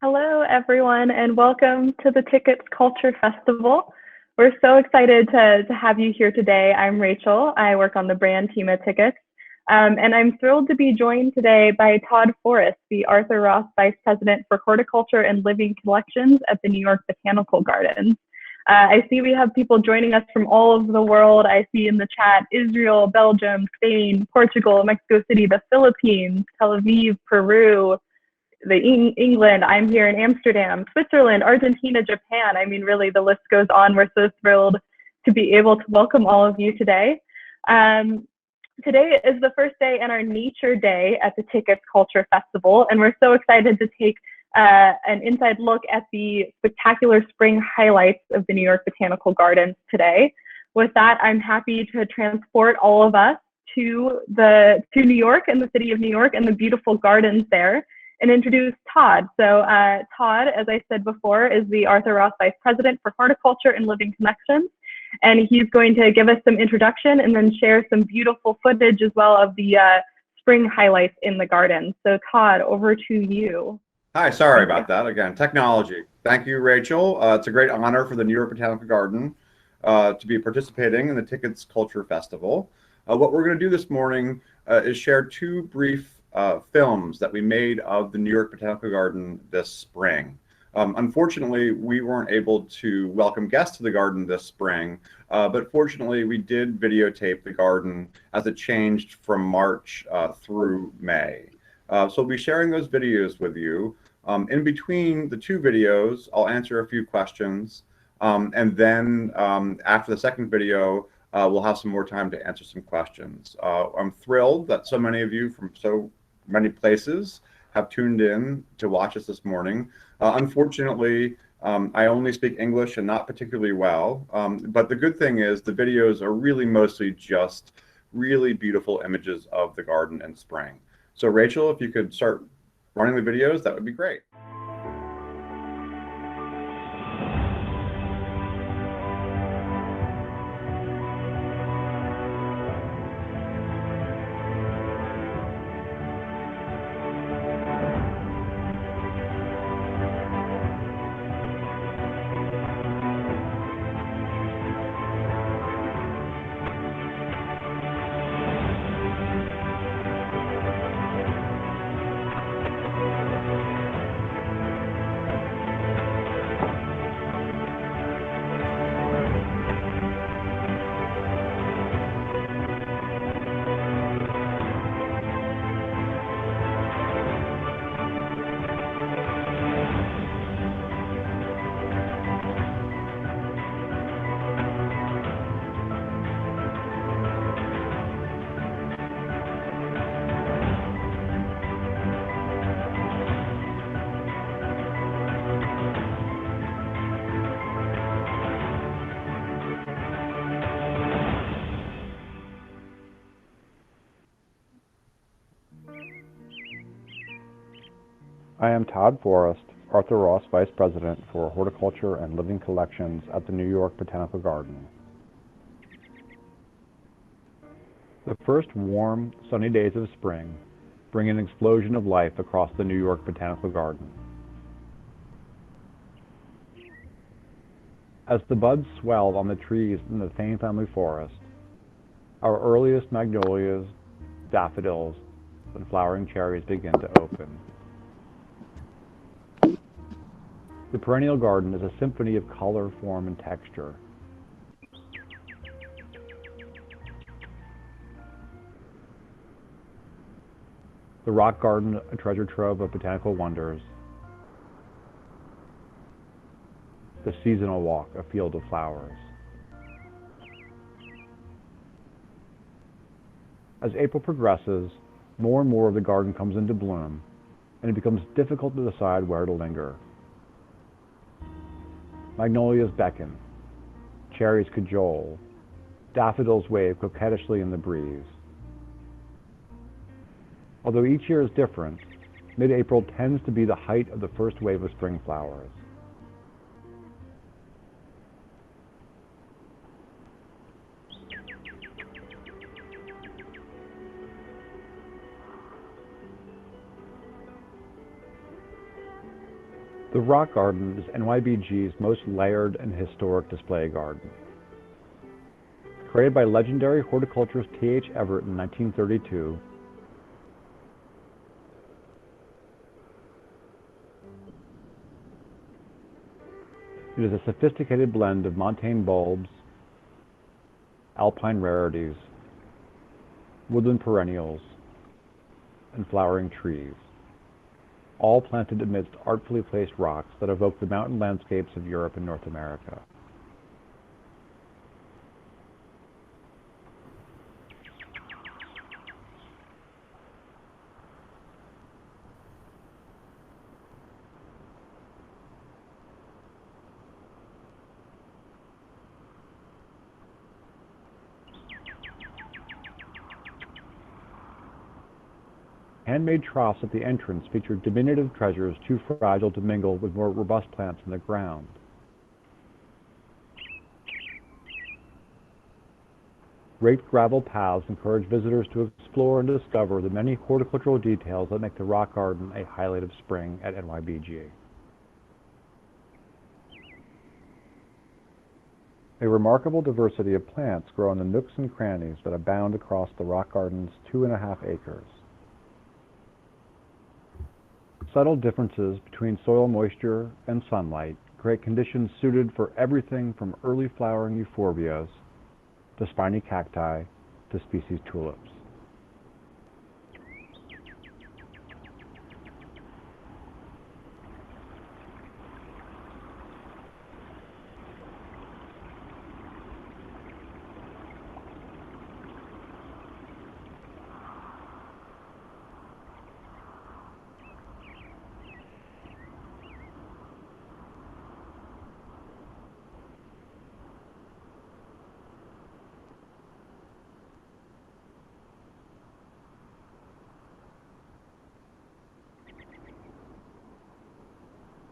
Hello, everyone, and welcome to the Tiqets Culture Festival. We're so excited to have you here today. I'm Rachel. I work on the brand team at Tiqets, and I'm thrilled to be joined today by Todd Forrest, the Arthur Ross Vice President for Horticulture and Living Collections at the New York Botanical Garden. I see we have people joining us from all over the world. I see in the chat Israel, Belgium, Spain, Portugal, Mexico City, the Philippines, Tel Aviv, Peru, England. I'm here in Amsterdam, Switzerland, Argentina, Japan. I mean, really, the list goes on. We're so thrilled to be able to welcome all of you today. Today is the first day in our Nature Day at the Tiqets Culture Festival, and we're so excited to take an inside look at the spectacular spring highlights of the New York Botanical Gardens today. With that, I'm happy to transport all of us to New York and the city of New York and the beautiful gardens there, and introduce Todd. So Todd, as I said before, is the Arthur Ross Vice President for Horticulture and Living Collections. And he's going to give us some introduction and then share some beautiful footage as well of the spring highlights in the garden. So Todd, over to you. Hi, sorry about that. Again, technology. Thank you, Rachel. It's a great honor for the New York Botanical Garden to be participating in the Tiqets Culture Festival. What we're going to do this morning is share two brief films that we made of the New York Botanical Garden this spring. Unfortunately, we weren't able to welcome guests to the garden this spring, but fortunately we did videotape the garden as it changed from March through May. So we'll be sharing those videos with you. In between the two videos, I'll answer a few questions, and then after the second video, we'll have some more time to answer some questions. I'm thrilled that so many of you from so many places have tuned in to watch us this morning. Unfortunately, I only speak English and not particularly well, but the good thing is the videos are really mostly just really beautiful images of the garden in spring. So Rachel, if you could start running the videos, that would be great. I am Todd Forrest, Arthur Ross Vice President for Horticulture and Living Collections at the New York Botanical Garden. The first warm, sunny days of spring bring an explosion of life across the New York Botanical Garden. As the buds swell on the trees in the Thane family forest, our earliest magnolias, daffodils, and flowering cherries begin to open. The perennial garden is a symphony of color, form, and texture. The rock garden, a treasure trove of botanical wonders. The seasonal walk, a field of flowers. As April progresses, more and more of the garden comes into bloom, and it becomes difficult to decide where to linger. Magnolias beckon, cherries cajole, daffodils wave coquettishly in the breeze. Although each year is different, mid-April tends to be the height of the first wave of spring flowers. The Rock Garden is NYBG's most layered and historic display garden. Created by legendary horticulturist T.H. Everett in 1932, it is a sophisticated blend of montane bulbs, alpine rarities, woodland perennials, and flowering trees, all planted amidst artfully placed rocks that evoke the mountain landscapes of Europe and North America. Handmade troughs at the entrance feature diminutive treasures too fragile to mingle with more robust plants in the ground. Raked gravel paths encourage visitors to explore and discover the many horticultural details that make the Rock Garden a highlight of spring at NYBG. A remarkable diversity of plants grow in the nooks and crannies that abound across the Rock Garden's 2.5 acres. Subtle differences between soil moisture and sunlight create conditions suited for everything from early flowering euphorbias to spiny cacti to species tulips.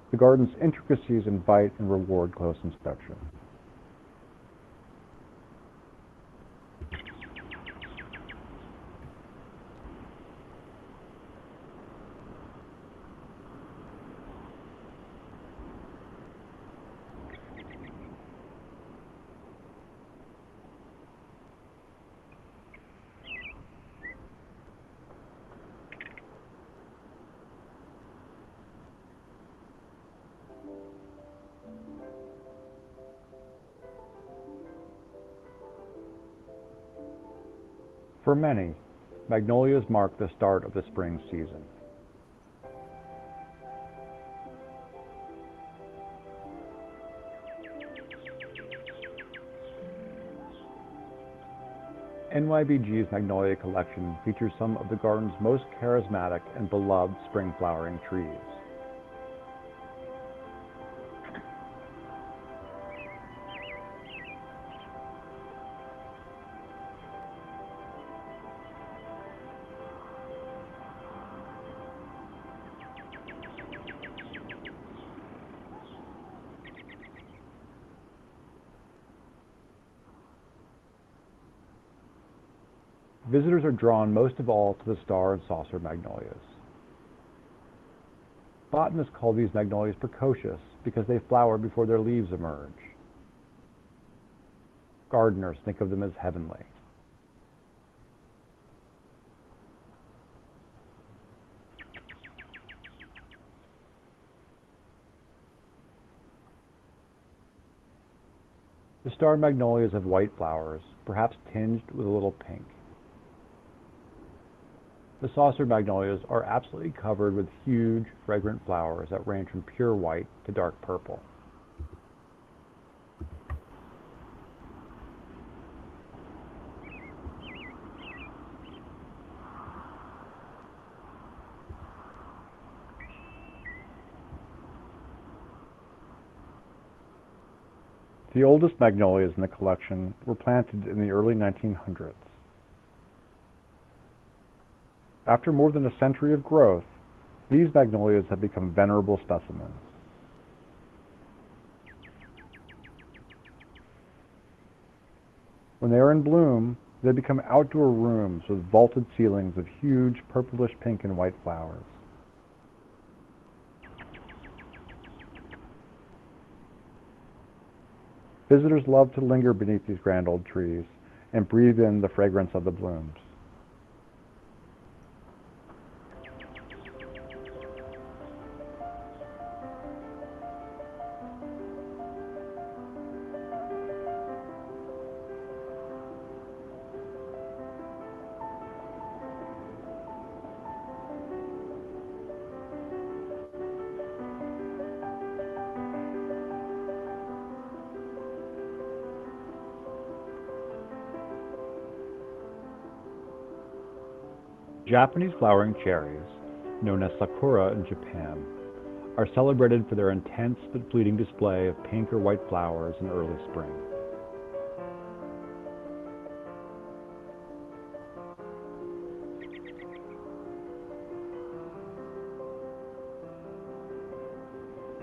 The garden's intricacies invite and reward close inspection. For many, magnolias mark the start of the spring season. NYBG's Magnolia collection features some of the garden's most charismatic and beloved spring flowering trees. Visitors are drawn most of all to the star and saucer magnolias. Botanists call these magnolias precocious because they flower before their leaves emerge. Gardeners think of them as heavenly. The star magnolias have white flowers, perhaps tinged with a little pink. The saucer magnolias are absolutely covered with huge, fragrant flowers that range from pure white to dark purple. The oldest magnolias in the collection were planted in the early 1900s. After more than a century of growth, these magnolias have become venerable specimens. When they are in bloom, they become outdoor rooms with vaulted ceilings of huge purplish pink and white flowers. Visitors love to linger beneath these grand old trees and breathe in the fragrance of the blooms. Japanese flowering cherries, known as sakura in Japan, are celebrated for their intense but fleeting display of pink or white flowers in early spring.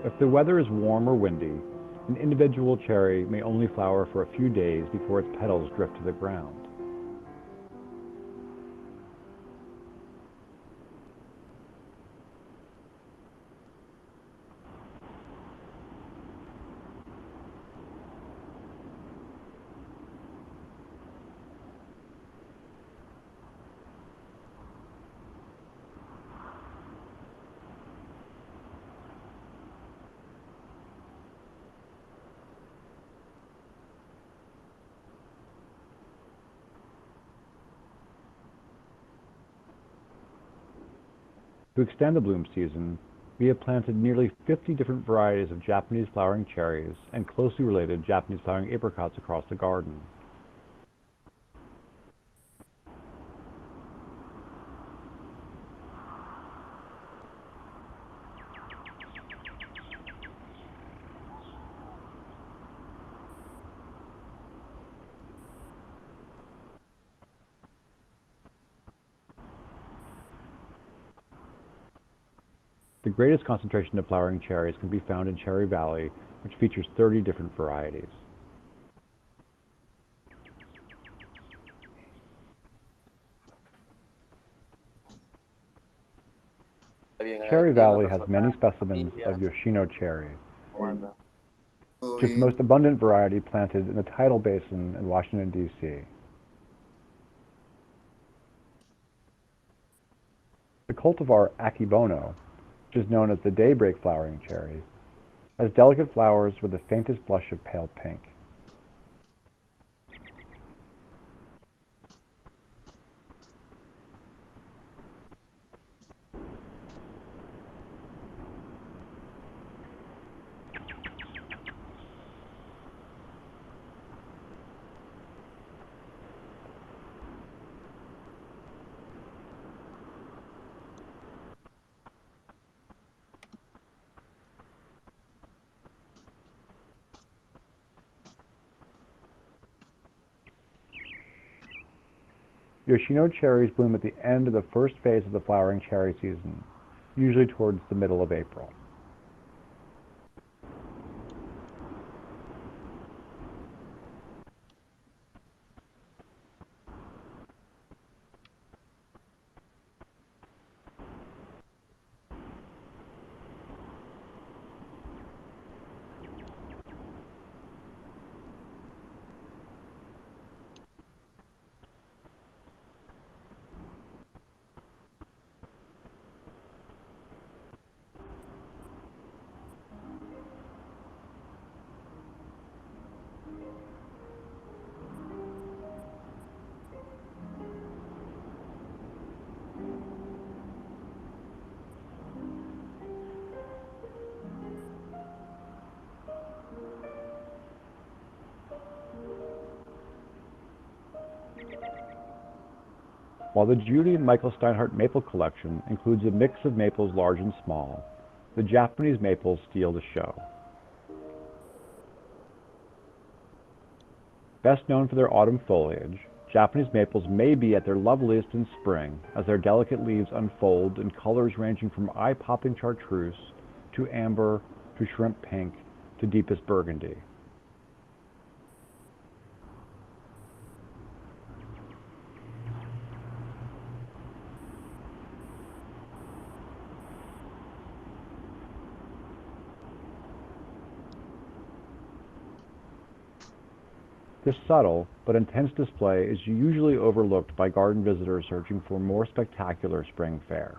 If the weather is warm or windy, an individual cherry may only flower for a few days before its petals drift to the ground. To extend the bloom season, we have planted nearly 50 different varieties of Japanese flowering cherries and closely related Japanese flowering apricots across the garden. The greatest concentration of flowering cherries can be found in Cherry Valley, which features 30 different varieties. Cherry Valley has many specimens of Yoshino cherry, which is the most abundant variety planted in the tidal basin in Washington, D.C. The cultivar Akibono, which is known as the daybreak flowering cherry, has delicate flowers with the faintest blush of pale pink. Yoshino cherries bloom at the end of the first phase of the flowering cherry season, usually towards the middle of April. While the Judy and Michael Steinhardt maple collection includes a mix of maples large and small, the Japanese maples steal the show. Best known for their autumn foliage, Japanese maples may be at their loveliest in spring as their delicate leaves unfold in colors ranging from eye-popping chartreuse to amber to shrimp pink to deepest burgundy. This subtle but intense display is usually overlooked by garden visitors searching for more spectacular spring fare.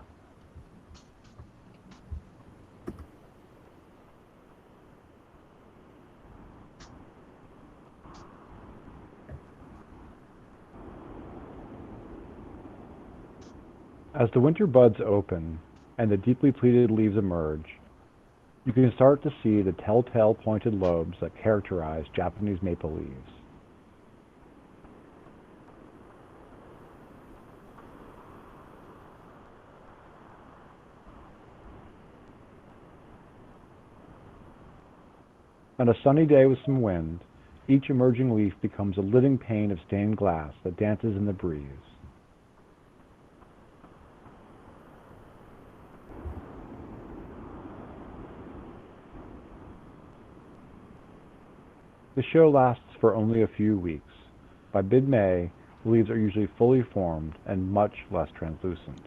As the winter buds open and the deeply pleated leaves emerge, you can start to see the telltale pointed lobes that characterize Japanese maple leaves. On a sunny day with some wind, each emerging leaf becomes a living pane of stained glass that dances in the breeze. The show lasts for only a few weeks. By mid-May, the leaves are usually fully formed and much less translucent.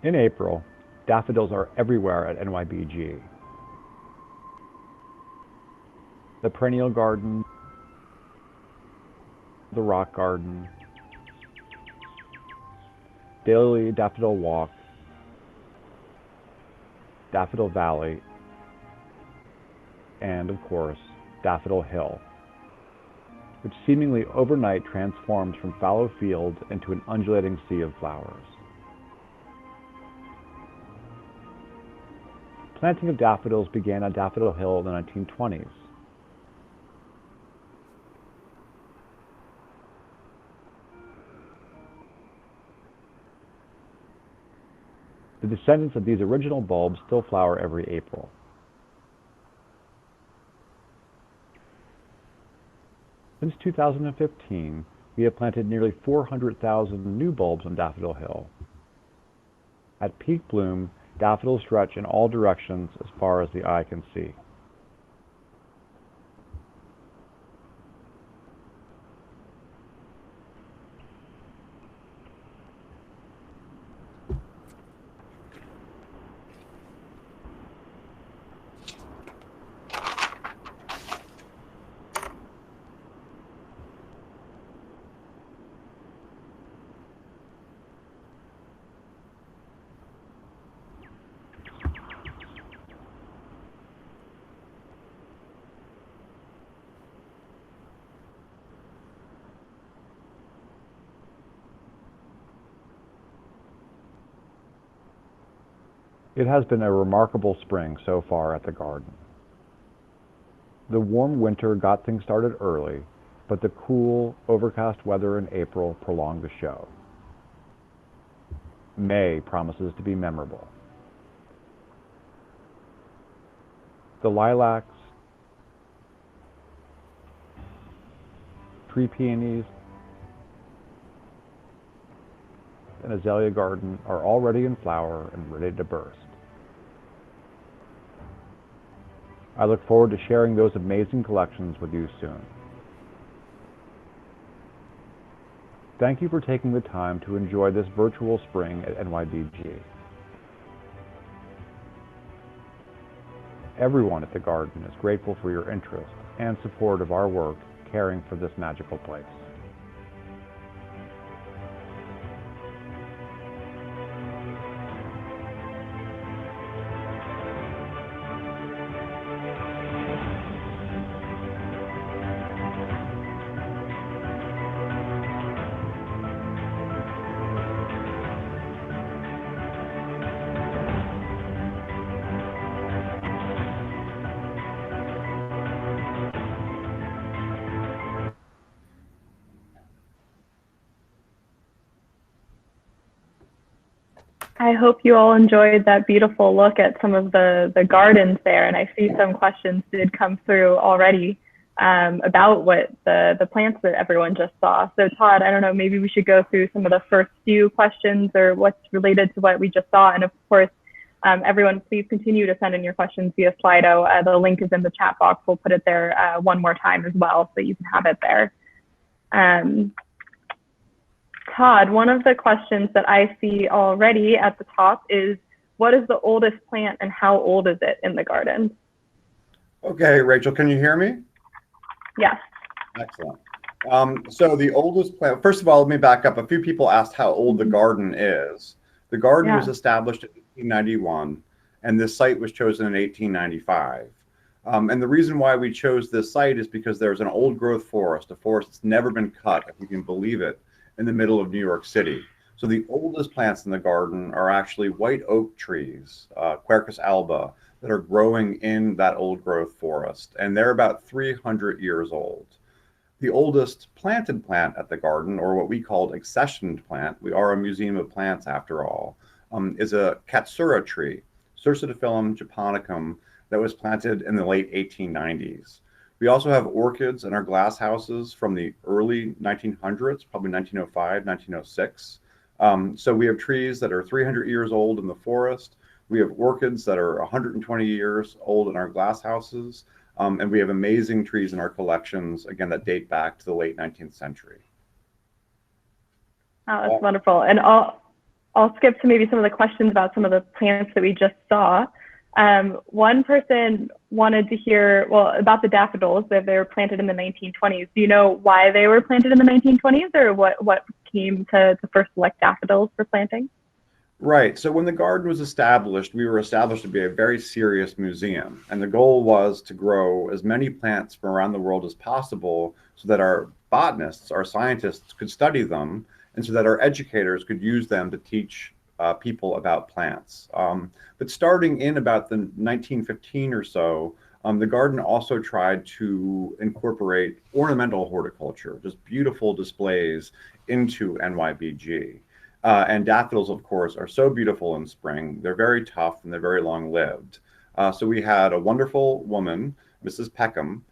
In April, daffodils are everywhere at NYBG. The perennial garden, the rock garden, daily daffodil walk, Daffodil Valley, and of course, Daffodil Hill, which seemingly overnight transforms from fallow fields into an undulating sea of flowers. Planting of daffodils began on Daffodil Hill in the 1920s. The descendants of these original bulbs still flower every April. Since 2015, we have planted nearly 400,000 new bulbs on Daffodil Hill. At peak bloom, daffodils stretch in all directions as far as the eye can see. It has been a remarkable spring so far at the garden. The warm winter got things started early, but the cool, overcast weather in April prolonged the show. May promises to be memorable. The lilacs, tree peonies, and azalea garden are already in flower and ready to burst. I look forward to sharing those amazing collections with you soon. Thank you for taking the time to enjoy this virtual spring at NYBG. Everyone at the garden is grateful for your interest and support of our work caring for this magical place. I hope you all enjoyed that beautiful look at some of the gardens there. And I see some questions did come through already about what the plants that everyone just saw. So Todd, I don't know, maybe we should go through some of the first few questions or what's related to what we just saw. And of course, everyone, please continue to send in your questions via Slido. The link is in the chat box. We'll put it there one more time as well, so you can have it there. Todd, one of the questions that I see already at the top is, what is the oldest plant and how old is it in the garden? Okay, Rachel, can you hear me? Yes. Excellent. So the oldest plant, first of all, let me back up. A few people asked how old the garden is. The garden was established in 1891, and this site was chosen in 1895. And the reason why we chose this site is because there's an old growth forest, a forest that's never been cut, if you can believe it, in the middle of New York City. So the oldest plants in the garden are actually white oak trees, Quercus alba, that are growing in that old growth forest. And they're about 300 years old. The oldest planted plant at the garden, or what we called accessioned plant, we are a museum of plants after all, is a Katsura tree, Cercidophyllum japonicum, that was planted in the late 1890s. We also have orchids in our glass houses from the early 1900s, probably 1905, 1906. So we have trees that are 300 years old in the forest. We have orchids that are 120 years old in our glass houses. And we have amazing trees in our collections, again, that date back to the late 19th century. Oh, that's wonderful. And I'll skip to maybe some of the questions about some of the plants that we just saw. One person wanted to hear, well, about the daffodils, that they were planted in the 1920s. Do you know why they were planted in the 1920s, or what came to first select daffodils for planting? Right. So when the garden was established, we were established to be a very serious museum. And the goal was to grow as many plants from around the world as possible so that our botanists, our scientists could study them, and so that our educators could use them to teach people about plants. But starting in about the 1915 or so, the garden also tried to incorporate ornamental horticulture, just beautiful displays, into NYBG. And daffodils, of course, are so beautiful in spring. They're very tough and they're very long-lived. So we had a wonderful woman, Mrs. Peckham,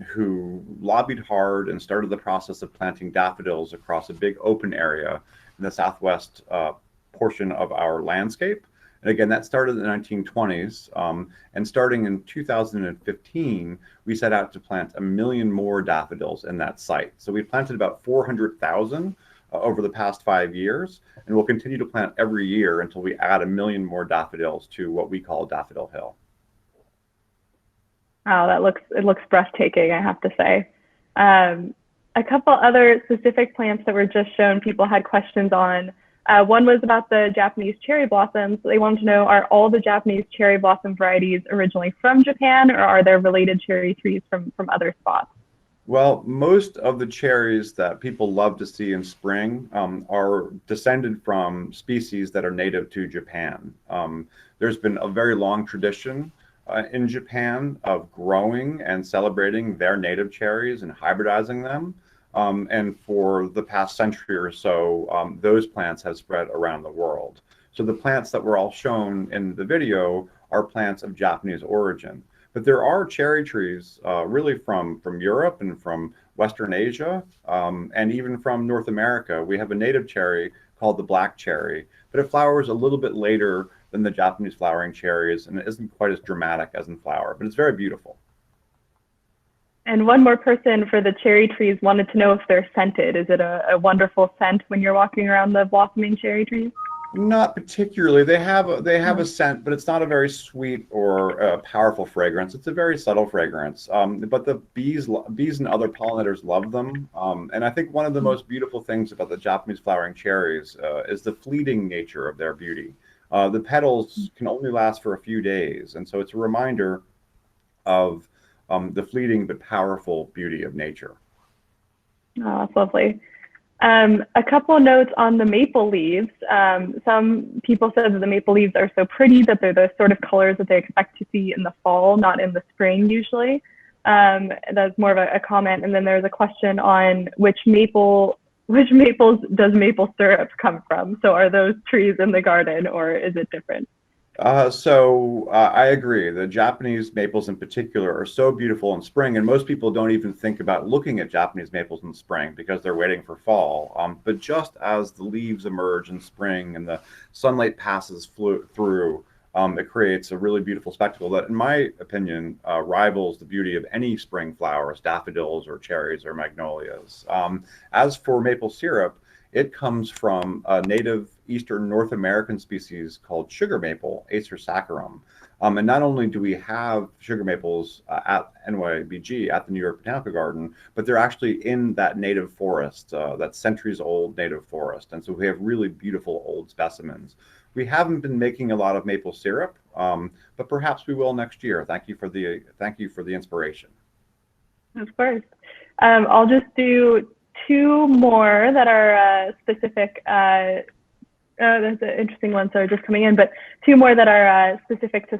who lobbied hard and started the process of planting daffodils across a big open area in the southwest portion of our landscape. And again, that started in the 1920s. And starting in 2015, we set out to plant 1 million more daffodils in that site. So we planted about 400,000 over the past 5 years, and we'll continue to plant every year until we add 1 million more daffodils to what we call Daffodil Hill. Oh, it looks breathtaking, I have to say. A couple other specific plants that were just shown, people had questions on. One was about the Japanese cherry blossoms. They wanted to know, are all the Japanese cherry blossom varieties originally from Japan, or are there related cherry trees from other spots? Well, most of the cherries that people love to see in spring are descended from species that are native to Japan. There's been a very long tradition in Japan of growing and celebrating their native cherries and hybridizing them. And for the past century or so, those plants have spread around the world. So the plants that were all shown in the video are plants of Japanese origin. But there are cherry trees really from Europe and from Western Asia and even from North America. We have a native cherry called the black cherry, but it flowers a little bit later than the Japanese flowering cherries, and it isn't quite as dramatic as in flower, but it's very beautiful. And one more person for the cherry trees wanted to know if they're scented. Is it a wonderful scent when you're walking around the blossoming cherry trees? Not particularly. They have a scent, but it's not a very sweet or powerful fragrance. It's a very subtle fragrance. But the bees and other pollinators love them. And I think one of the most beautiful things about the Japanese flowering cherries is the fleeting nature of their beauty. The petals can only last for a few days, and so it's a reminder of the fleeting but powerful beauty of nature. Oh, that's lovely. A couple of notes on the maple leaves. Some people said that the maple leaves are so pretty that they're the sort of colors that they expect to see in the fall, not in the spring usually. That's more of a comment. And then there's a question on which maple which maples does maple syrup come from? So are those trees in the garden, or is it different? I agree. The Japanese maples in particular are so beautiful in spring, and most people don't even think about looking at Japanese maples in spring because they're waiting for fall. But just as the leaves emerge in spring and the sunlight passes through, it creates a really beautiful spectacle that, in my opinion, rivals the beauty of any spring flowers, daffodils or cherries or magnolias. As for maple syrup, it comes from a native eastern North American species called sugar maple, Acer saccharum. And not only do we have sugar maples at NYBG, at the New York Botanical Garden, but they're actually in that native forest, that centuries old native forest. And so we have really beautiful old specimens. We haven't been making a lot of maple syrup, but perhaps we will next year. Thank you for the inspiration. Of course. I'll just do two more that are specific. That's an interesting one, so just coming in, but two more that are specific to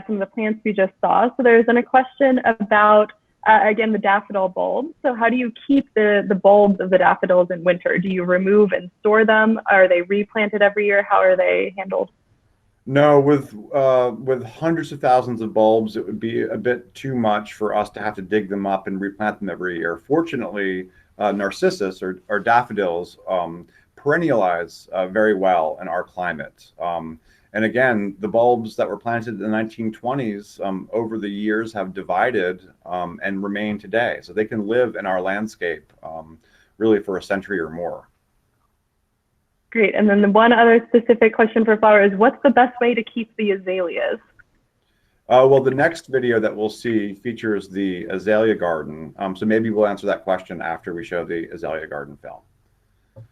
some of the plants we just saw. So there's a question about, again, the daffodil bulbs. So how do you keep the bulbs of the daffodils in winter? Do you remove and store them? Are they replanted every year? How are they handled? No, with hundreds of thousands of bulbs, it would be a bit too much for us to have to dig them up and replant them every year. Fortunately, narcissus or daffodils perennialize very well in our climate. And again, the bulbs that were planted in the 1920s over the years have divided and remain today. So they can live in our landscape really for a century or more. Great. And then the one other specific question for flowers, what's the best way to keep the azaleas? Well, the next video that we'll see features the azalea garden. So maybe we'll answer that question after we show the azalea garden film.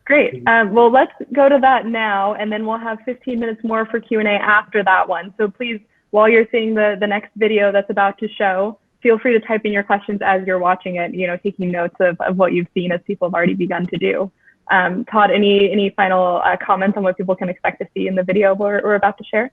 Great. Well, let's go to that now, and then we'll have 15 minutes more for Q&A after that one. So please, while you're seeing the next video that's about to show, feel free to type in your questions as you're watching it, taking notes of what you've seen as people have already begun to do. Todd, any final comments on what people can expect to see in the video we're about to share?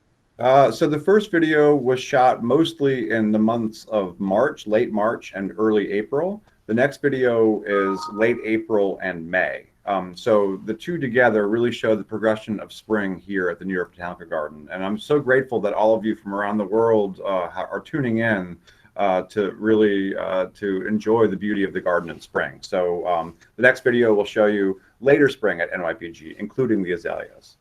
So the first video was shot mostly in the months of March, late March and early April. The next video is late April and May. So the two together really show the progression of spring here at the New York Botanical Garden. And I'm so grateful that all of you from around the world are tuning in to really to enjoy the beauty of the garden in spring. So the next video will show you later spring at NYPG, including the azaleas.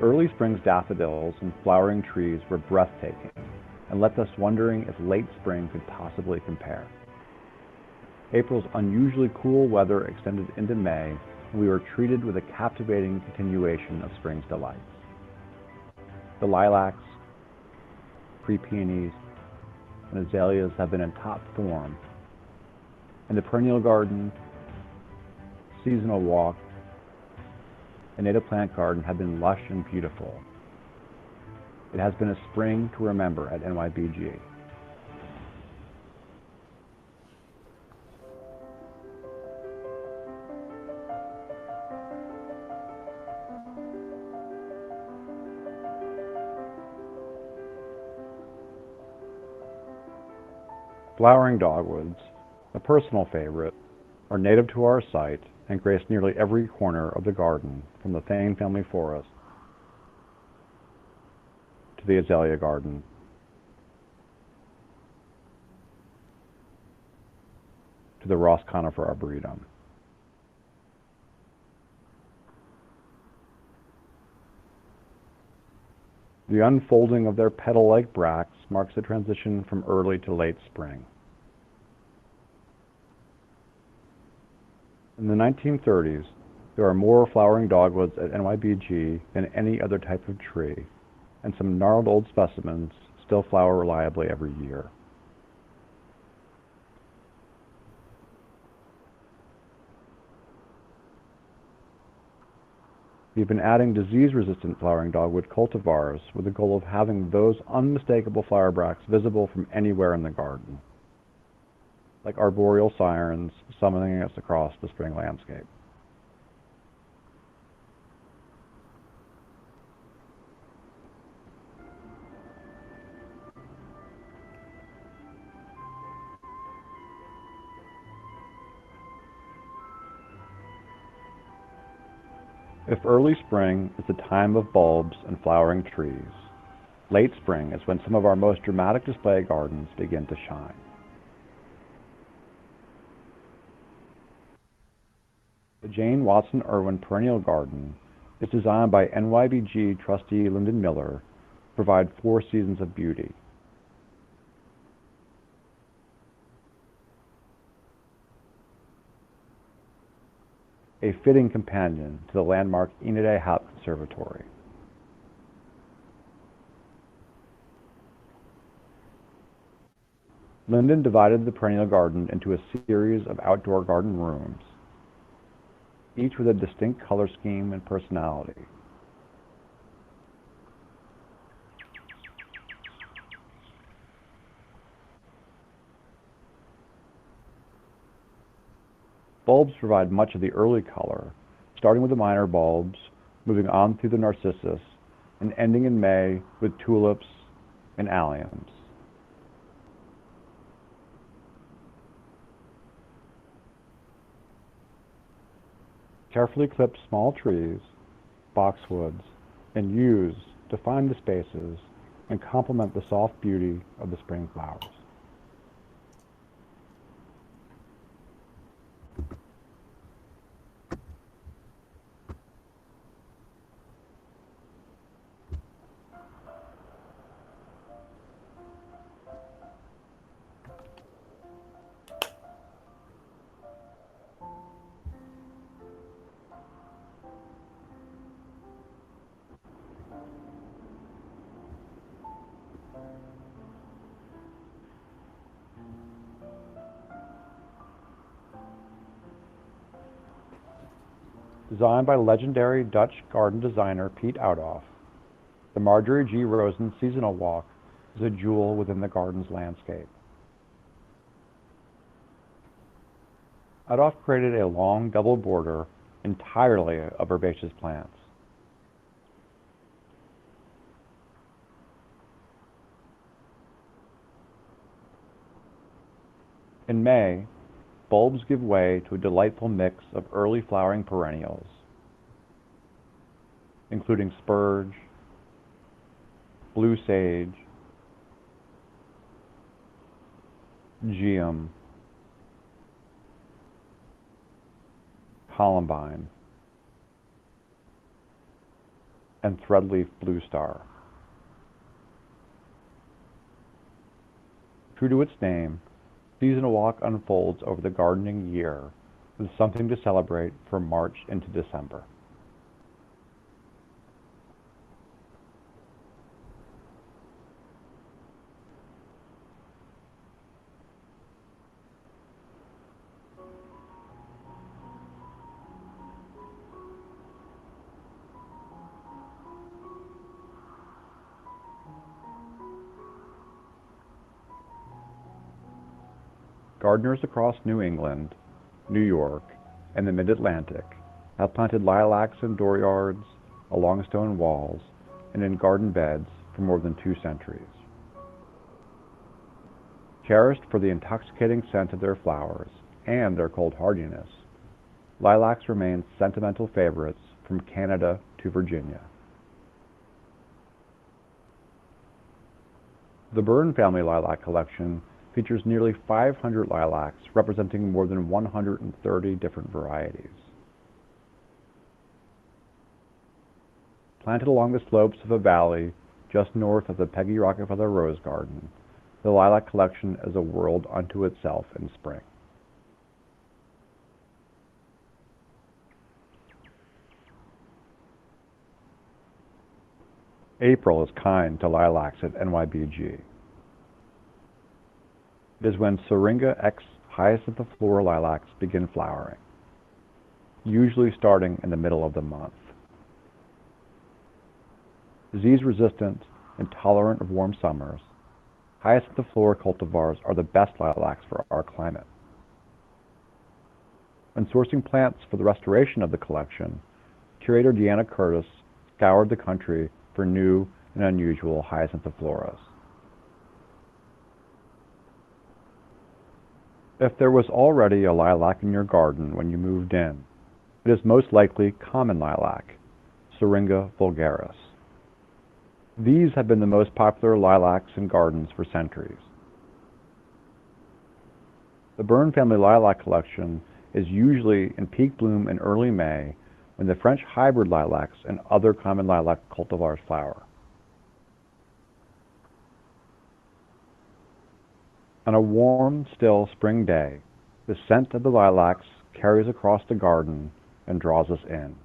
Early spring's daffodils and flowering trees were breathtaking and left us wondering if late spring could possibly compare. April's unusually cool weather extended into May, and we were treated with a captivating continuation of spring's delights. The lilacs, pre-peonies, and azaleas have been in top form, and the perennial garden, seasonal walk, and native plant garden have been lush and beautiful. It has been a spring to remember at NYBG. Flowering dogwoods, a personal favorite, are native to our site and grace nearly every corner of the garden, from the Thane family forest to the azalea garden. To the Ross conifer arboretum. The unfolding of their petal-like bracts marks the transition from early to late spring. In the 1930s, there are more flowering dogwoods at NYBG than any other type of tree, and some gnarled old specimens still flower reliably every year. We've been adding disease-resistant flowering dogwood cultivars with the goal of having those unmistakable flower bracts visible from anywhere in the garden, like arboreal sirens summoning us across the spring landscape. If early spring is the time of bulbs and flowering trees, late spring is when some of our most dramatic display gardens begin to shine. The Jane Watson Irwin Perennial Garden is designed by NYBG trustee Lyndon Miller to provide 4 seasons of beauty. A fitting companion to the landmark Enid A. Haupt Conservatory. Lyndon divided the perennial garden into a series of outdoor garden rooms, each with a distinct color scheme and personality. Bulbs provide much of the early color, starting with the minor bulbs, moving on through the narcissus, and ending in May with tulips and alliums. Carefully clipped small trees, boxwoods, and yews define the spaces and complement the soft beauty of the spring flowers. Designed by legendary Dutch garden designer Piet Oudolf, the Marjorie G. Rosen Seasonal Walk is a jewel within the garden's landscape. Oudolf created a long double border entirely of herbaceous plants. In May, bulbs give way to a delightful mix of early flowering perennials, including spurge, blue sage, geum, columbine, and threadleaf blue star. True to its name, Seasonal Walk unfolds over the gardening year with something to celebrate from March into December. Gardeners across New England, New York, and the Mid-Atlantic have planted lilacs in dooryards, along stone walls, and in garden beds for more than 2 centuries. Cherished for the intoxicating scent of their flowers and their cold hardiness, lilacs remain sentimental favorites from Canada to Virginia. The Byrne family lilac collection features nearly 500 lilacs representing more than 130 different varieties. Planted along the slopes of a valley just north of the Peggy Rockefeller Rose Garden, the lilac collection is a world unto itself in spring. April is kind to lilacs at NYBG. It is when Syringa X hyacinthiflora lilacs begin flowering, usually starting in the middle of the month. Disease-resistant and tolerant of warm summers, hyacinthiflora cultivars are the best lilacs for our climate. When sourcing plants for the restoration of the collection, curator Deanna Curtis scoured the country for new and unusual hyacinthifloras. If there was already a lilac in your garden when you moved in, it is most likely common lilac, Syringa vulgaris. These have been the most popular lilacs in gardens for centuries. The Bern family lilac collection is usually in peak bloom in early May when the French hybrid lilacs and other common lilac cultivars flower. On a warm, still spring day, the scent of the lilacs carries across the garden and draws us in.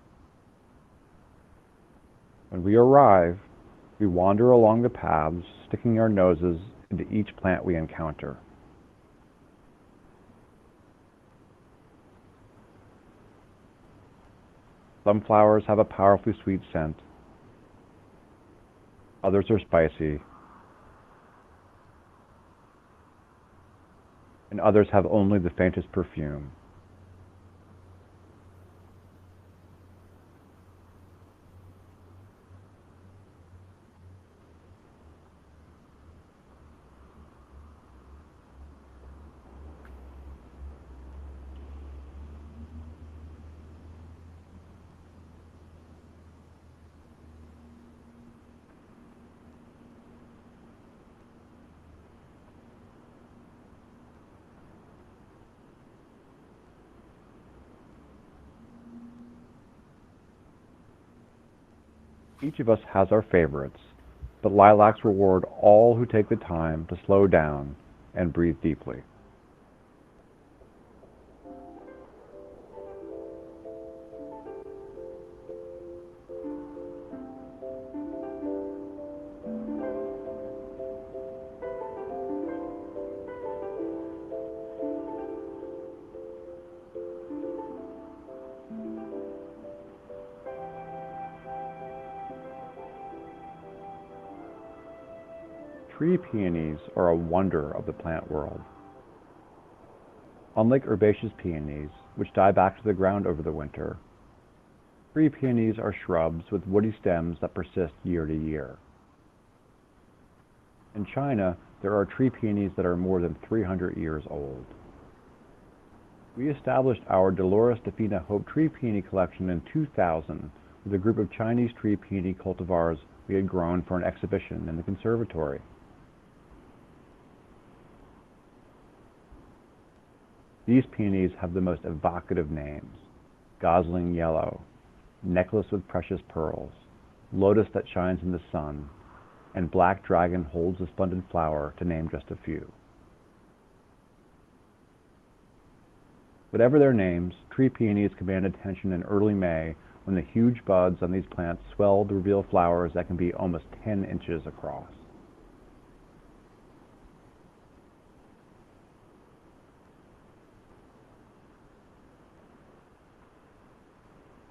When we arrive, we wander along the paths, sticking our noses into each plant we encounter. Some flowers have a powerfully sweet scent. Others are spicy. And others have only the faintest perfume. Each of us has our favorites, but lilacs reward all who take the time to slow down and breathe deeply. Tree peonies are a wonder of the plant world. Unlike herbaceous peonies, which die back to the ground over the winter, tree peonies are shrubs with woody stems that persist year to year. In China, there are tree peonies that are more than 300 years old. We established our Dolores Defina Hope tree peony collection in 2000 with a group of Chinese tree peony cultivars we had grown for an exhibition in the conservatory. These peonies have the most evocative names: gosling yellow, necklace with precious pearls, lotus that shines in the sun, and black dragon holds a splendid flower, to name just a few. Whatever their names, tree peonies command attention in early May when the huge buds on these plants swell to reveal flowers that can be almost 10 inches across.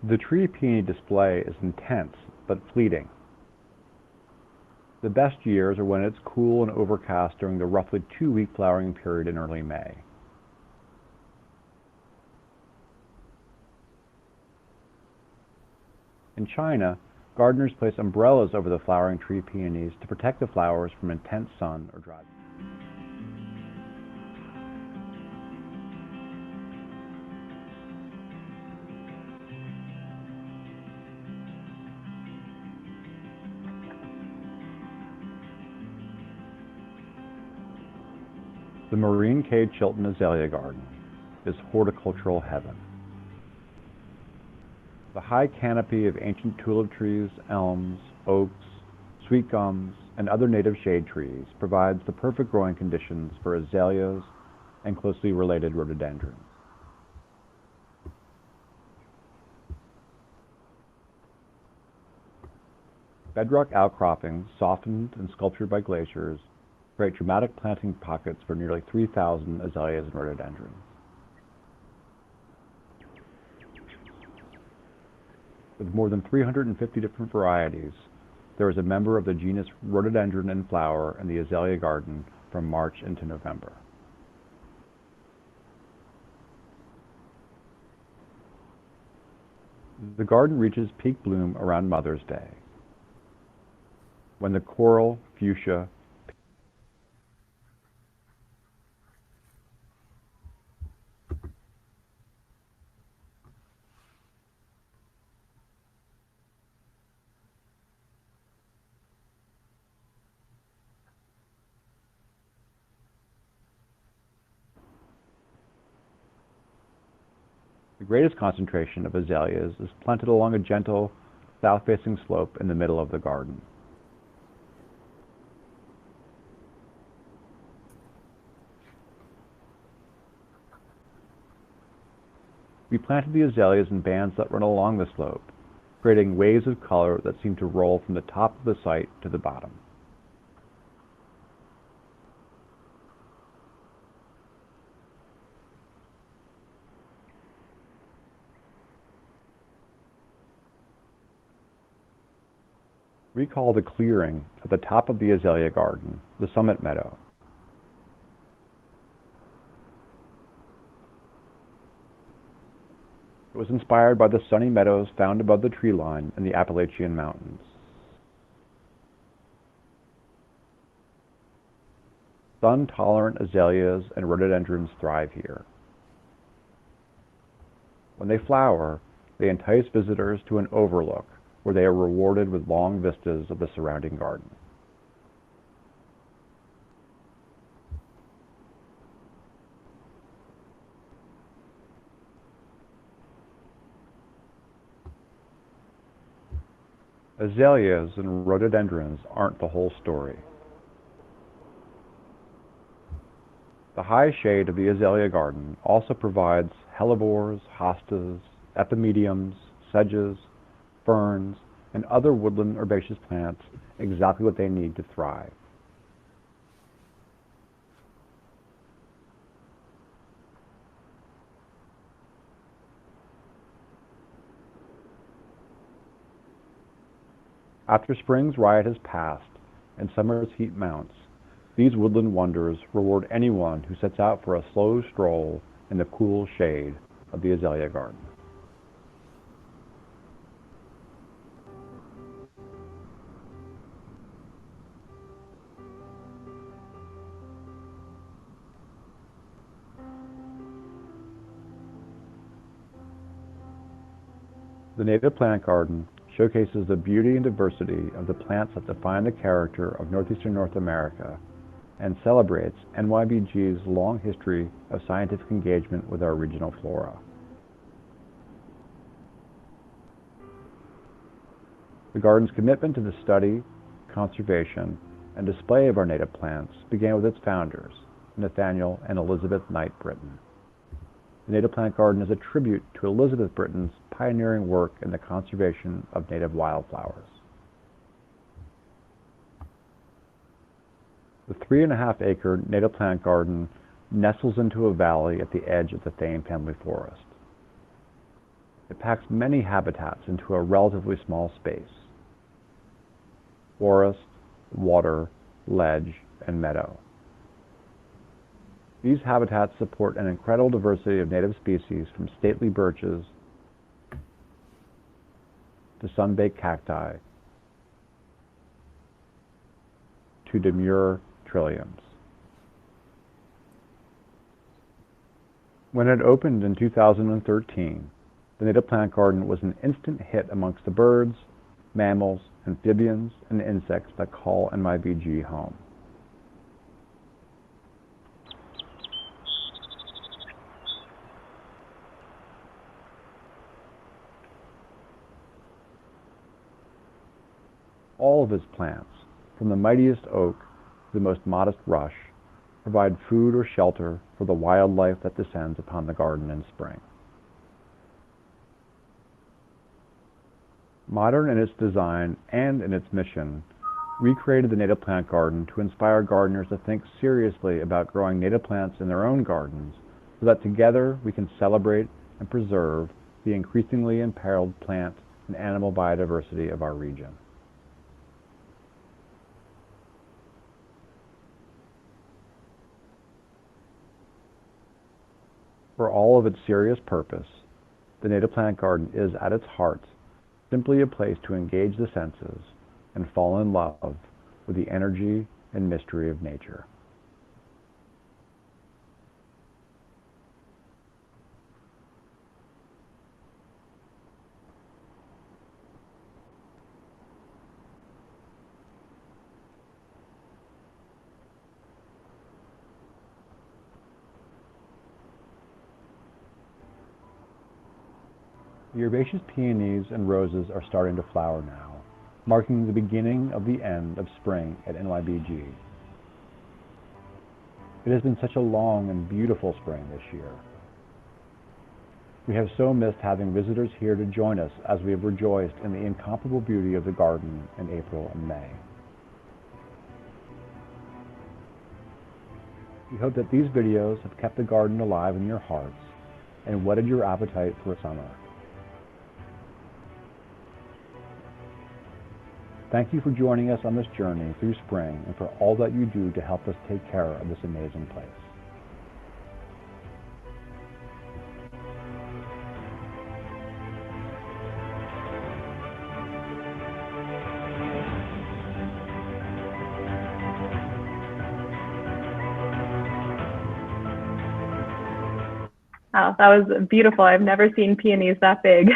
The tree peony display is intense but fleeting. The best years are when it's cool and overcast during the roughly 2-week flowering period in early May. In China, gardeners place umbrellas over the flowering tree peonies to protect the flowers from intense sun or dry. The Marine Cade Chilton Azalea Garden is horticultural heaven. The high canopy of ancient tulip trees, elms, oaks, sweet gums, and other native shade trees provides the perfect growing conditions for azaleas and closely related rhododendrons. Bedrock outcroppings, softened and sculptured by glaciers, create dramatic planting pockets for nearly 3,000 azaleas and rhododendrons. With more than 350 different varieties, there is a member of the genus Rhododendron in flower in the azalea garden from March into November. The garden reaches peak bloom around Mother's Day, when the coral, fuchsia, The greatest concentration of azaleas is planted along a gentle, south-facing slope in the middle of the garden. We planted the azaleas in bands that run along the slope, creating waves of color that seem to roll from the top of the site to the bottom. We call the clearing at the top of the azalea garden the Summit Meadow. It was inspired by the sunny meadows found above the tree line in the Appalachian Mountains. Sun-tolerant azaleas and rhododendrons thrive here. When they flower, they entice visitors to an overlook where they are rewarded with long vistas of the surrounding garden. Azaleas and rhododendrons aren't the whole story. The high shade of the azalea garden also provides hellebores, hostas, epimediums, sedges, ferns, and other woodland herbaceous plants exactly what they need to thrive. After spring's riot has passed and summer's heat mounts, these woodland wonders reward anyone who sets out for a slow stroll in the cool shade of the azalea garden. The Native Plant Garden showcases the beauty and diversity of the plants that define the character of northeastern North America and celebrates NYBG's long history of scientific engagement with our regional flora. The garden's commitment to the study, conservation, and display of our native plants began with its founders, Nathaniel and Elizabeth Knight Britton. The Native Plant Garden is a tribute to Elizabeth Britton's pioneering work in the conservation of native wildflowers. The 3.5-acre Native Plant Garden nestles into a valley at the edge of the Thame Family Forest. It packs many habitats into a relatively small space: forest, water, ledge, and meadow. These habitats support an incredible diversity of native species from stately birches to sun-baked cacti to demure trilliums. When it opened in 2013, the Native Plant Garden was an instant hit amongst the birds, mammals, amphibians, and insects that call NYBG home. All of its plants, from the mightiest oak to the most modest rush, provide food or shelter for the wildlife that descends upon the garden in spring. Modern in its design and in its mission, we created the Native Plant Garden to inspire gardeners to think seriously about growing native plants in their own gardens so that together we can celebrate and preserve the increasingly imperiled plant and animal biodiversity of our region. For all of its serious purpose, the Native Plant Garden is, at its heart, simply a place to engage the senses and fall in love with the energy and mystery of nature. The herbaceous peonies and roses are starting to flower now, marking the beginning of the end of spring at NYBG. It has been such a long and beautiful spring this year. We have so missed having visitors here to join us as we have rejoiced in the incomparable beauty of the garden in April and May. We hope that these videos have kept the garden alive in your hearts and whetted your appetite for summer. Thank you for joining us on this journey through spring and for all that you do to help us take care of this amazing place. Wow, that was beautiful. I've never seen peonies that big.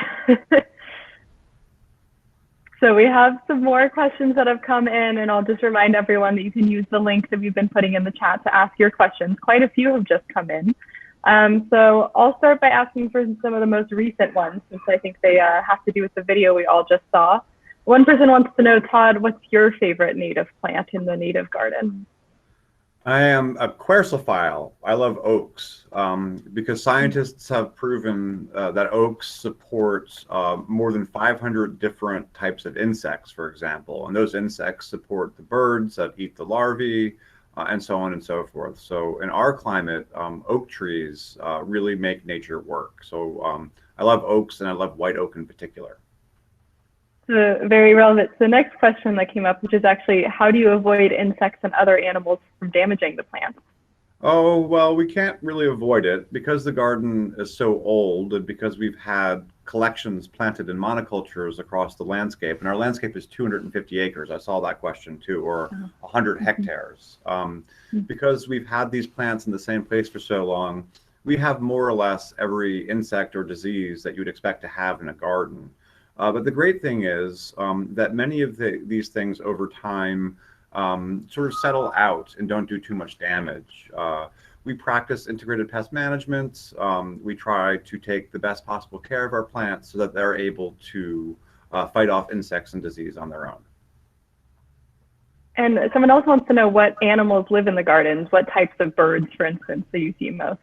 So we have some more questions that have come in, and I'll just remind everyone that you can use the link that we've been putting in the chat to ask your questions. Quite a few have just come in. So I'll start by asking for some of the most recent ones, since I think they have to do with the video we all just saw. One person wants to know, Todd, what's your favorite native plant in the native garden? I am a quercephile. I love oaks because scientists have proven that oaks support more than 500 different types of insects, for example. And those insects support the birds that eat the larvae and so on and so forth. So in our climate, oak trees really make nature work. So I love oaks, and I love white oak in particular. Very relevant to the next question that came up, which is actually, how do you avoid insects and other animals from damaging the plants? Oh, well, we can't really avoid it because the garden is so old and because we've had collections planted in monocultures across the landscape. And our landscape is 250 acres. I saw that question too, or 100 hectares. Because we've had these plants in the same place for so long, we have more or less every insect or disease that you'd expect to have in a garden. But the great thing is that many of these things over time sort of settle out and don't do too much damage. We practice integrated pest management. We try to take the best possible care of our plants so that they're able to fight off insects and disease on their own. And someone else wants to know what animals live in the gardens, what types of birds, for instance, do you see most?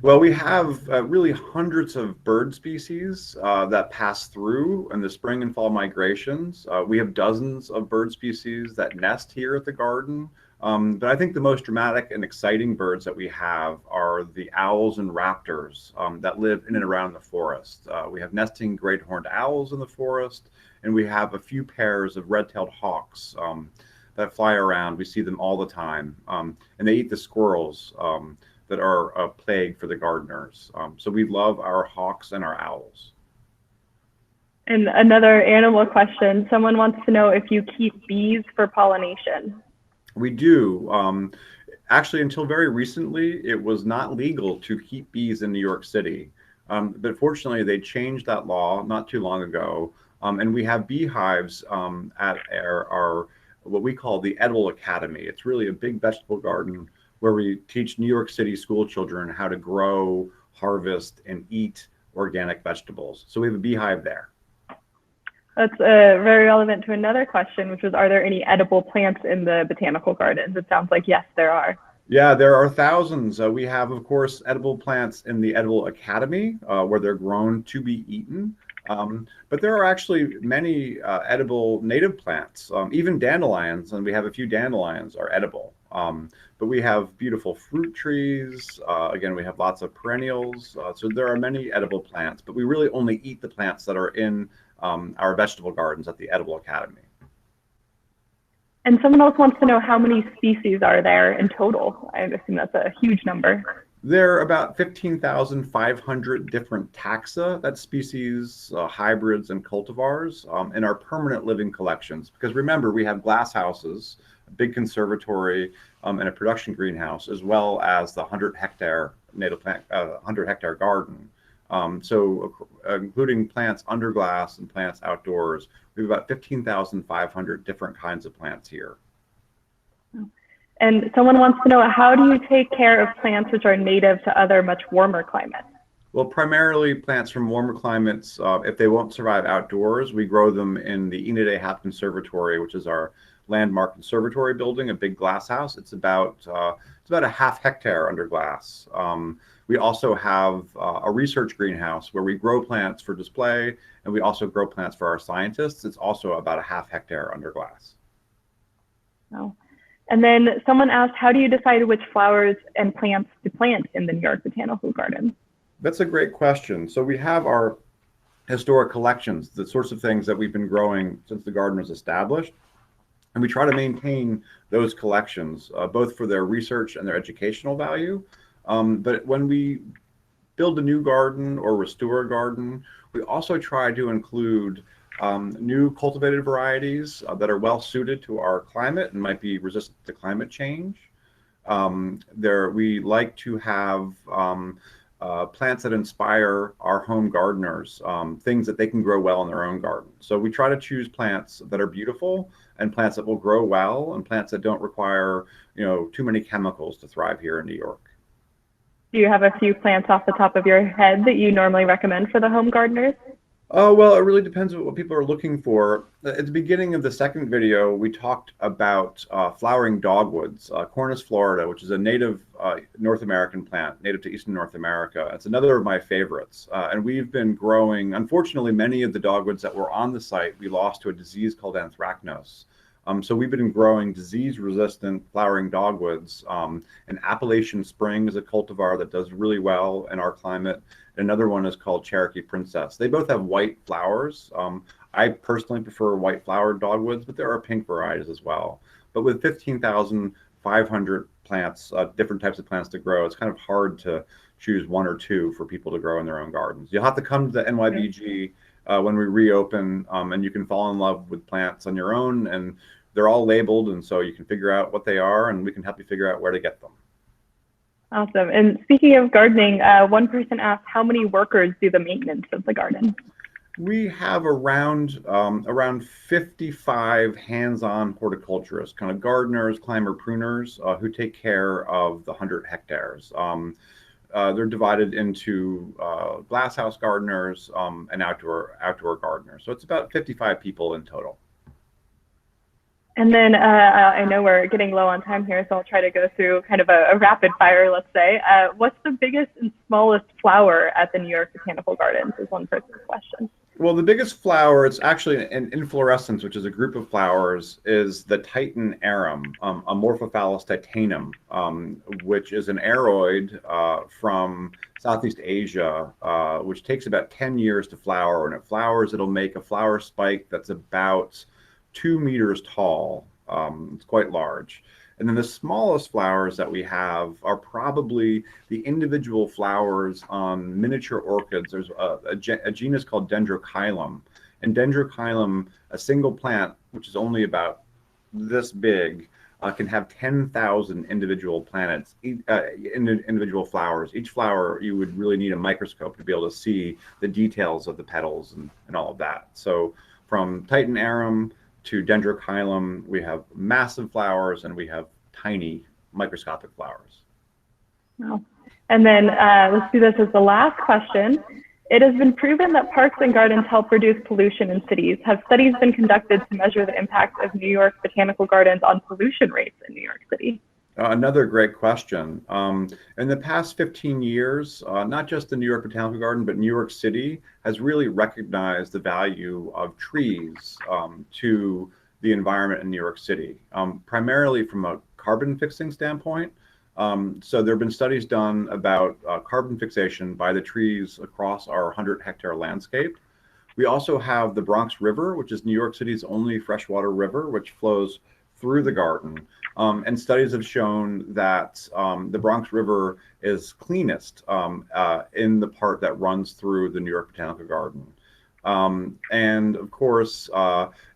Well, we have really hundreds of bird species that pass through in the spring and fall migrations. We have dozens of bird species that nest here at the garden. But I think the most dramatic and exciting birds that we have are the owls and raptors that live in and around the forest. We have nesting great horned owls in the forest, and we have a few pairs of red-tailed hawks that fly around. We see them all the time, and they eat the squirrels that are a plague for the gardeners. So we love our hawks and our owls. And another animal question, someone wants to know if you keep bees for pollination. We do. Actually, until very recently, it was not legal to keep bees in New York City. But fortunately, they changed that law not too long ago. And we have beehives at our what we call the Edible Academy. It's really a big vegetable garden where we teach New York City school children how to grow, harvest, and eat organic vegetables. So we have a beehive there. That's very relevant to another question, which was, are there any edible plants in the botanical gardens? It sounds like yes, there are. Yeah, there are thousands. We have, of course, edible plants in the Edible Academy where they're grown to be eaten. But there are actually many edible native plants, even dandelions, and we have a few dandelions are edible. But we have beautiful fruit trees. Again, we have lots of perennials. So there are many edible plants, but we really only eat the plants that are in our vegetable gardens at the Edible Academy. And someone else wants to know how many species are there in total. I assume that's a huge number. There are about 15,500 different taxa, that's species, hybrids, and cultivars in our permanent living collections. Because remember, we have glass houses, a big conservatory, and a production greenhouse, as well as the 100-hectare native plant, 100-hectare garden. So including plants under glass and plants outdoors, we have about 15,500 different kinds of plants here. And someone wants to know, how do you take care of plants which are native to other much warmer climates? Well, primarily plants from warmer climates. If they won't survive outdoors, we grow them in the Ina de Haft Conservatory, which is our landmark conservatory building, a big glass house. It's about a half hectare under glass. We also have a research greenhouse where we grow plants for display, and we also grow plants for our scientists. It's also about a half hectare under glass. Oh. And then someone asked, how do you decide which flowers and plants to plant in the New York Botanical Garden? That's a great question. So we have our historic collections, the sorts of things that we've been growing since the garden was established. And we try to maintain those collections, both for their research and their educational value. But when we build a new garden or restore a garden, we also try to include new cultivated varieties that are well suited to our climate and might be resistant to climate change. We like to have plants that inspire our home gardeners, things that they can grow well in their own garden. So we try to choose plants that are beautiful and plants that will grow well and plants that don't require, too many chemicals to thrive here in New York. Do you have a few plants off the top of your head that you normally recommend for the home gardeners? Oh, well, it really depends on what people are looking for. At the beginning of the second video, we talked about flowering dogwoods, Cornus florida, which is a native North American plant, native to Eastern North America. It's another of my favorites. And we've been growing, unfortunately, many of the dogwoods that were on the site, we lost to a disease called anthracnose. So we've been growing disease-resistant flowering dogwoods. And Appalachian Spring is a cultivar that does really well in our climate. Another one is called Cherokee Princess. They both have white flowers. I personally prefer white flowered dogwoods, but there are pink varieties as well. But with 15,500 plants, different types of plants to grow, it's kind of hard to choose one or two for people to grow in their own gardens. You'll have to come to the NYBG when we reopen, and you can fall in love with plants on your own, and they're all labeled, and so you can figure out what they are, and we can help you figure out where to get them. Awesome. And speaking of gardening, one person asked, how many workers do the maintenance of the garden? We have around 55 hands-on horticulturists, kind of gardeners, climber pruners, who take care of the 100 hectares. They're divided into glasshouse gardeners and outdoor gardeners. So it's about 55 people in total. And then I know we're getting low on time here, so I'll try to go through kind of a rapid fire, let's say. What's the biggest and smallest flower at the New York Botanical Gardens is one person's question. Well, the biggest flower, it's actually an inflorescence, which is a group of flowers, is the Titan arum, Amorphophallus titanum, which is an aroid from Southeast Asia, which takes about 10 years to flower. When it flowers, it'll make a flower spike that's about 2 meters tall. It's quite large. And then the smallest flowers that we have are probably the individual flowers on miniature orchids. There's a genus called Dendrochilum. And Dendrochilum, a single plant, which is only about this big, can have 10,000 individual individual flowers. Each flower, you would really need a microscope to be able to see the details of the petals and all of that. So from Titan arum to Dendrochilum, we have massive flowers and we have tiny microscopic flowers. Wow. And then let's do this as the last question. It has been proven that parks and gardens help reduce pollution in cities. Have studies been conducted to measure the impact of New York Botanical Gardens on pollution rates in New York City? Another great question. In the past 15 years, not just the New York Botanical Garden, but New York City has really recognized the value of trees to the environment in New York City, primarily from a carbon fixing standpoint. So there have been studies done about carbon fixation by the trees across our 100-hectare landscape. We also have the Bronx River, which is New York City's only freshwater river, which flows through the garden. And studies have shown that the Bronx River is cleanest in the part that runs through the New York Botanical Garden. And of course,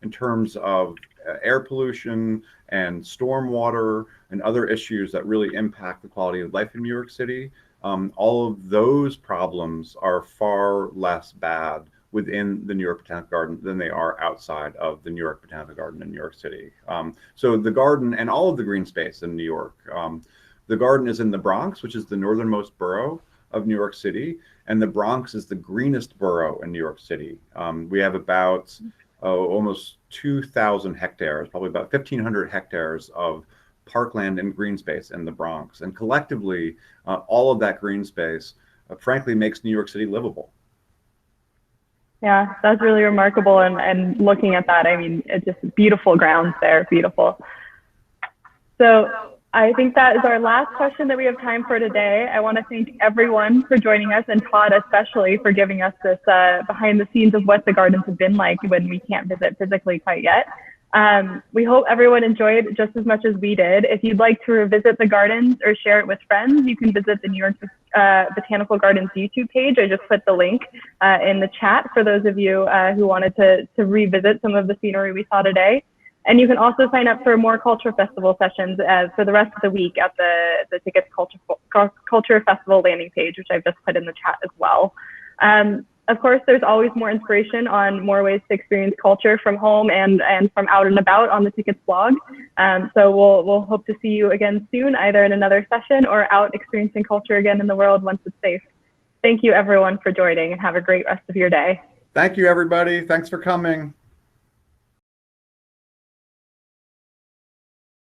in terms of air pollution and stormwater and other issues that really impact the quality of life in New York City, all of those problems are far less bad within the New York Botanical Garden than they are outside of the New York Botanical Garden in New York City. So the garden and all of the green space in New York, the garden is in the Bronx, which is the northernmost borough. of New York City, and the Bronx is the greenest borough in New York City. We have about almost 2,000 hectares, probably about 1,500 hectares of parkland and green space in the Bronx. And collectively, all of that green space, frankly, makes New York City livable. Yeah, that's really remarkable. And looking at that, I mean, it's just beautiful grounds there, beautiful. So I think that is our last question that we have time for today. I want to thank everyone for joining us, and Todd especially for giving us this behind the scenes of what the gardens have been like when we can't visit physically quite yet. We hope everyone enjoyed just as much as we did. If you'd like to revisit the gardens or share it with friends, you can visit the New York Botanical Gardens YouTube page. I just put the link in the chat for those of you who wanted to revisit some of the scenery we saw today. And you can also sign up for more Culture Festival sessions for the rest of the week at the Tiqets Culture Festival landing page, which I've just put in the chat as well. Of course, there's always more inspiration on more ways to experience culture from home and from out and about on the Tiqets blog. So we'll hope to see you again soon, either in another session or out experiencing culture again in the world once it's safe. Thank you everyone for joining, and have a great rest of your day. Thank you, everybody. Thanks for coming.